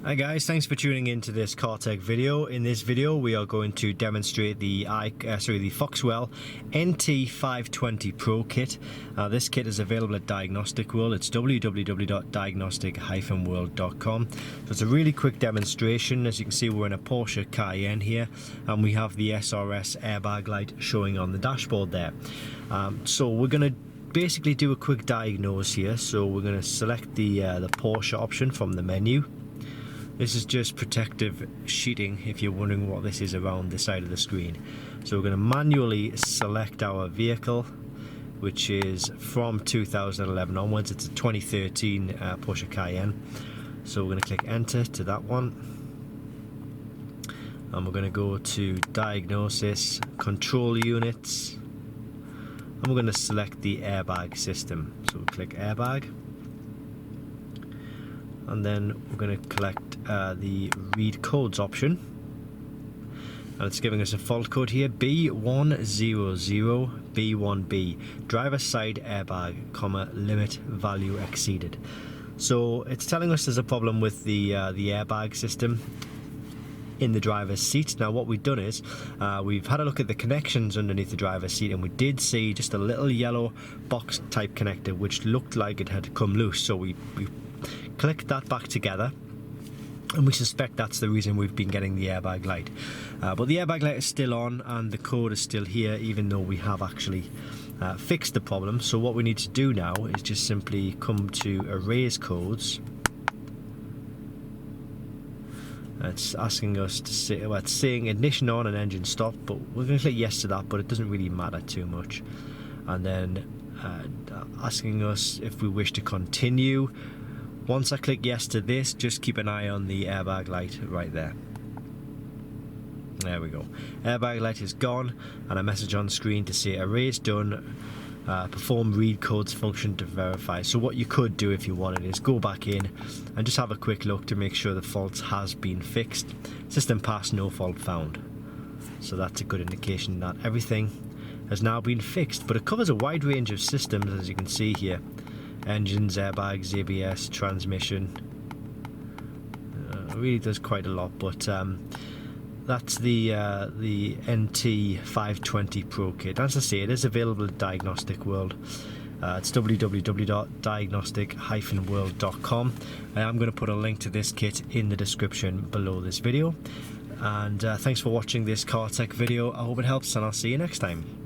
Hi guys, thanks for tuning in to this car tech video. In this video we are going to demonstrate the Foxwell NT520 Pro kit. This kit is available at Diagnostic World. It's www.diagnostic-world.com. So it's a really quick demonstration. As you can see, we're in a Porsche Cayenne here and we have the SRS airbag light showing on the dashboard there. So we're going to basically do a quick diagnose here. So we're going to select the Porsche option from the menu. This is just protective sheeting if you're wondering what this is around the side of the screen. So we're going to manually select our vehicle, which is from 2011 onwards. It's a 2013 Porsche Cayenne. So we're going to click enter to that one. And we're going to go to diagnosis, control units. And we're going to select the airbag system. So we'll click airbag. And then we're going to select the read codes option, and it's giving us a fault code here, B100B1B, driver side airbag, limit value exceeded. So it's telling us there's a problem with the airbag system in the driver's seat. Now what we've done is we've had a look at the connections underneath the driver's seat, and we did see just a little yellow box type connector which looked like it had come loose. So we clicked that back together, and we suspect that's the reason we've been getting the airbag light. But the airbag light is still on and the code is still here, even though we have actually fixed the problem. So what we need to do now is just simply come to erase codes. It's asking us to say, well, it's saying ignition on and engine stop, but we're going to click yes to that, but it doesn't really matter too much. And then asking us if we wish to continue. Once I click yes to this, just keep an eye on the airbag light right there. There we go. Airbag light is gone, and a message on screen to say erase done, perform read codes function to verify. So what you could do if you wanted is go back in and just have a quick look to make sure the fault has been fixed. System pass, no fault found. So that's a good indication that everything has now been fixed, but it covers a wide range of systems, as you can see here. Engines, airbags, ABS, transmission. It really does quite a lot, but that's the NT520 Pro kit. As I say, it is available at Diagnostic World. It's www.diagnostic-world.com. I am going to put a link to this kit in the description below this video. And thanks for watching this car tech video. I hope it helps, and I'll see you next time.